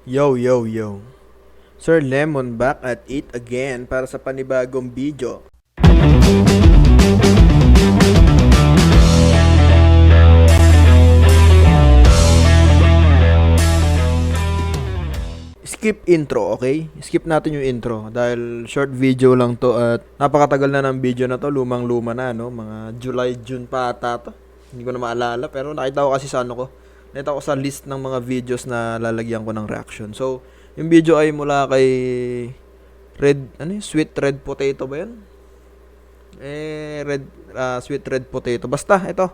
Yo, yo, yo. Sir Lemon back at it again para sa panibagong video. Skip intro, okay? Skip natin yung intro dahil short video lang to at napakatagal na ng video na to, lumang-luma na, no? Mga July, June pa ata to. Hindi ko na maalala pero nakita ko kasi sa ano ko. Nakita ko sa list ng mga videos na lalagyan ko ng reaction. So, yung video ay mula kay Sweet Red Potato ba 'yan? Sweet Red Potato. Basta ito.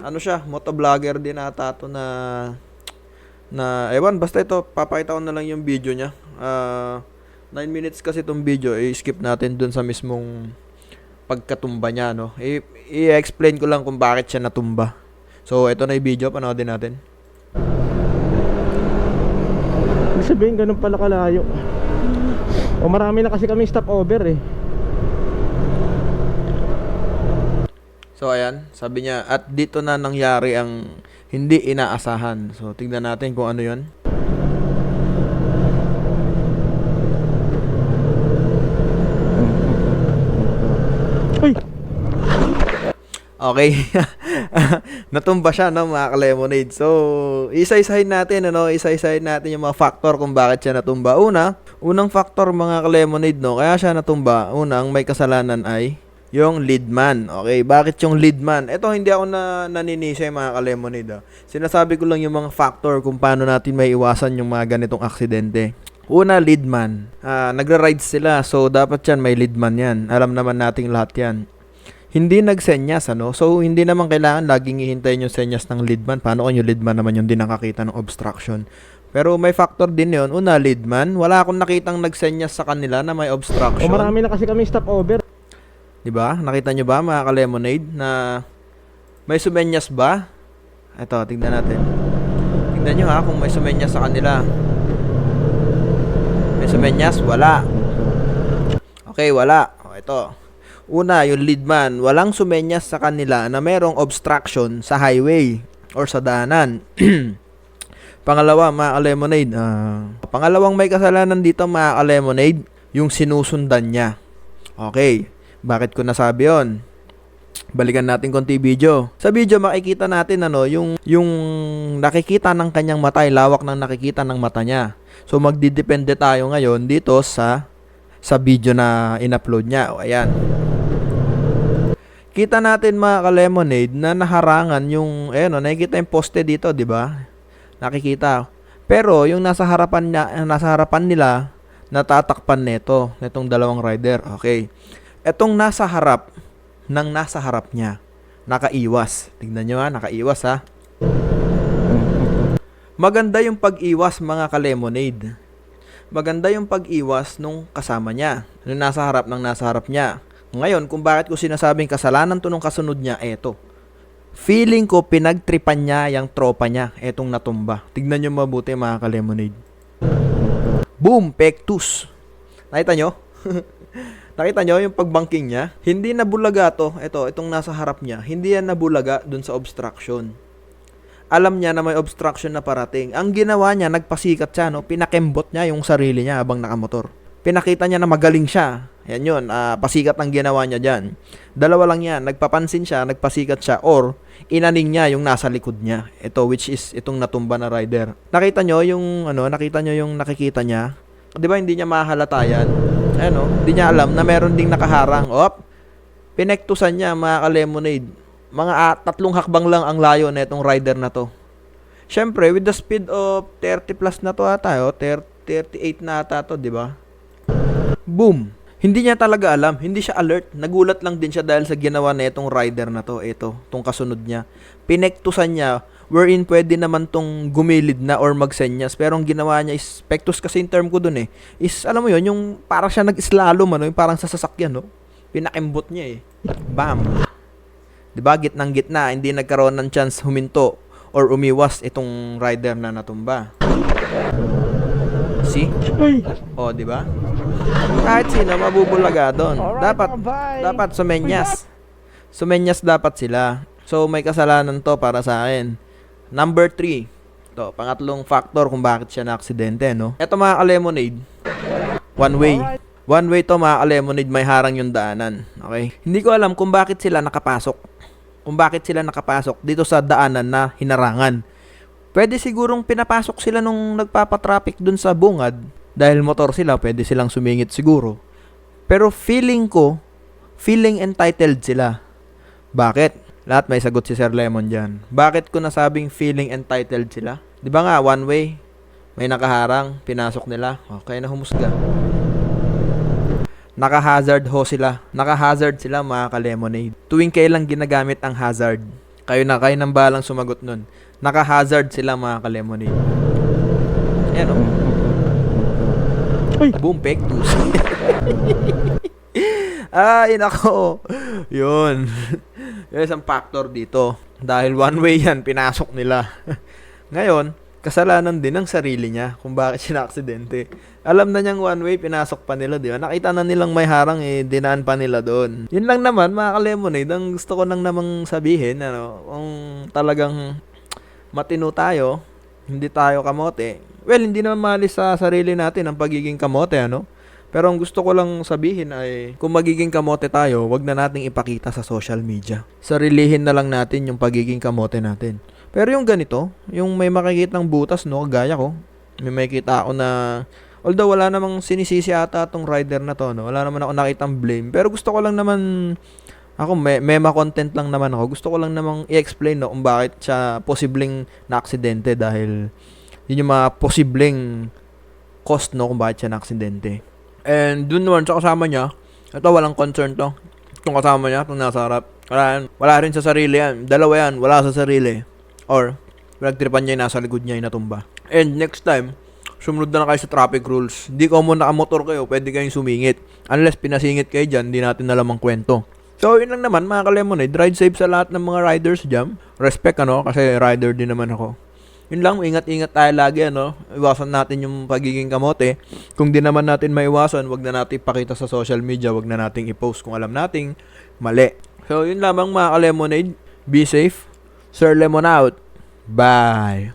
Ano siya, motovlogger din ata to ewan, basta ito, papakita ko na lang yung video niya. 9 minutes kasi itong video, i-skip natin dun sa mismong pagkatumba niya, no? I-explain ko lang kung bakit siya natumba. So, ito na yung video, panoodin natin. Ibig sabihin, ganun pala kalayo. O marami na kasi kami stopover eh. So, ayan, sabi niya, at dito na nangyari ang hindi inaasahan. So, tignan natin kung ano yun. Uy! Okay. Natumba siya, no, mga ka-lemonade. So, isa-isahin natin yung mga factor kung bakit siya natumba. Unang factor, mga ka-lemonade, no, kaya siya natumba. Unang may kasalanan ay yung lead man. Okay, bakit yung lead man? Ito, hindi ako naninisi, mga ka-lemonade. Sinasabi ko lang yung mga factor kung paano natin may iwasan yung mga ganitong aksidente. Una, lead man. Nagra-ride sila, so dapat yan, may lead man yan. Alam naman nating lahat yan. Hindi nagsenyas, ano? So, hindi naman kailangan laging ihintayin yung senyas ng lead man. Paano kung yung lead man naman yung di nakakita ng obstruction? Pero may factor din yun. Una, lead man. Wala akong nakitang nagsenyas sa kanila na may obstruction. O marami na kasi kami stopover. Diba? Nakita nyo ba, mga ka-lemonade, na may sumenyas ba? Ito, tignan natin. Tignan nyo ha, kung may sumenyas sa kanila. May sumenyas? Wala. Okay, wala. O, ito. Una, yung lead man, walang sumenyas sa kanila na merong obstruction sa highway or sa daanan. Pangalawa, mga ka-lemonade, pangalawang may kasalanan dito, mga ka-lemonade, yung sinusundan niya. Okay. Bakit ko nasabi yon? Balikan natin konti video. Sa video makikita natin yung nakikita ng kanyang mata, lawak ng nakikita ng mata niya. So magdidepende tayo ngayon dito sa video na in-upload niya. O ayan. Kita natin, mga ka-lemonade, na naharangan yung nakikita yung poste dito, 'di ba? Nakikita. Pero yung nasa harapan nila natatakpan netong dalawang rider. Okay. Etong nasa harap niya, nakaiwas. Tingnan nyo ha, nakaiwas ha. Maganda yung pag-iwas, mga ka-lemonade. Maganda yung pag-iwas nung kasama niya, nung nasa harap niya. Ngayon, kung bakit ko sinasabing kasalanan to nung kasunod niya, eto. Feeling ko pinagtripan niya yung tropa niya, etong natumba. Tignan nyo mabuti, mga ka-lemonade. Boom! Pektus! Nakita nyo? Nakita nyo yung pagbangking niya? Hindi nabulaga to. Itong nasa harap niya. Hindi yan nabulaga dun sa obstruction. Alam niya na may obstruction na parating. Ang ginawa niya, nagpasikat siya, no? Pinakembot niya yung sarili niya habang nakamotor. Pinakita niya na magaling siya. Yan yun. Pasikat ang ginawa niya dyan. Dalawa lang yan. Nagpapansin siya, nagpasikat siya, or inaning niya yung nasa likod niya. Ito, which is itong natumba na rider. Nakita nyo yung nakikita niya? Di ba hindi niya mahalata yan? Hindi niya alam na meron ding nakaharang. Pinektusan niya, mga ka-lemonade. Mga 3 hakbang lang ang layo na itong rider na to. Syempre, with the speed of 30 plus na to ata, 38 na ata to, di ba? Boom! Hindi niya talaga alam, hindi siya alert. Nagulat lang din siya dahil sa ginawa na itong rider na to. Itong kasunod niya. Pinektusan niya, wherein pwede naman tong gumilid na or magsenyas. Pero ang ginawa niya is, pektus kasi yung term ko dun is, alam mo yun, yung parang siya nag-slalom, yung parang sa sasakyan, pinakembot niya Bam! Diba, gitnang gitna, hindi nagkaroon ng chance huminto or umiwas itong rider na natumba. See? Diba? Kahit sino mabubulaga doon. Dapat sumenyas. Sumenyas dapat sila. So may kasalanan to para sa akin. Number 3, To, pangatlong factor kung bakit siya na-aksidente, no? Ito mga ka-lemonade, one way. One way to mga ka-lemonade, may harang yung daanan. Okay? Hindi ko alam kung bakit sila nakapasok. Kung bakit sila nakapasok dito sa daanan na hinarangan. Pwede sigurong pinapasok sila nung nagpapatraffic dun sa bungad. Dahil motor sila, pwede silang sumingit siguro. Pero feeling ko, feeling entitled sila. Bakit? Lahat may sagot si Sir Lemon dyan. Bakit ko nasabing feeling entitled sila? Di ba nga, one way, may nakaharang, pinasok nila. Okay na humusga. Naka-hazard ho sila. Naka-hazard sila mga ka-lemonade. Tuwing kailang ginagamit ang hazard. Kayo nang balang sumagot nun. Naka-hazard sila mga ka-lemonade. Ayan o. Uy! Boom, pektus. Ay, nako. Yun. Yung isang factor dito. Dahil one way yan, pinasok nila. Ngayon, kasalanan din ng sarili niya kung bakit siya na-aksidente. Alam na niyang one way, pinasok pa nila, di ba? Nakita na nilang may harang, dinaan pa nila doon. Yun lang naman, mga ka-lemonade, ang gusto ko nang namang sabihin, kung talagang matino tayo, hindi tayo kamote. Well, hindi naman maalis sa sarili natin ang pagiging kamote, Pero ang gusto ko lang sabihin ay, kung magiging kamote tayo, wag na nating ipakita sa social media. Sarilihin na lang natin yung pagiging kamote natin. Pero yung ganito, yung may makikitang butas, gaya ko, may makikita ako na, although wala namang sinisisi ata tong rider na to, wala naman ako nakitang blame. Pero gusto ko lang naman, ako mema content lang naman ako. Gusto ko lang namang i-explain kung bakit siya posibleng na-aksidente dahil yun yung mga posibleng cost kung bakit siya na-aksidente. And dun naman sa kasama niya, ito walang concern to. Itong kasama niya, itong nasa harap. Wala rin sa sarili yan. Dalawa yan, wala sa sarili. Or, pinagtripan niya yung nasa likod niya yung natumba. And next time, sumunod na kayo sa traffic rules. Hindi ko muna nakamotor kayo, pwede kayong sumingit. Unless pinasingit kayo dyan, hindi natin alam ang kwento. So, yun lang naman mga ka-lemonade. Ride safe sa lahat ng mga riders dyan. Respect kasi rider din naman ako. Yun lang, ingat-ingat tayo lagi, Iwasan natin yung pagiging kamote. Kung di naman natin maiwasan, wag na natin ipakita sa social media, wag na natin i-post kung alam nating mali. So, yun lamang mga ka-lemonade. Be safe. Sir Lemon out. Bye.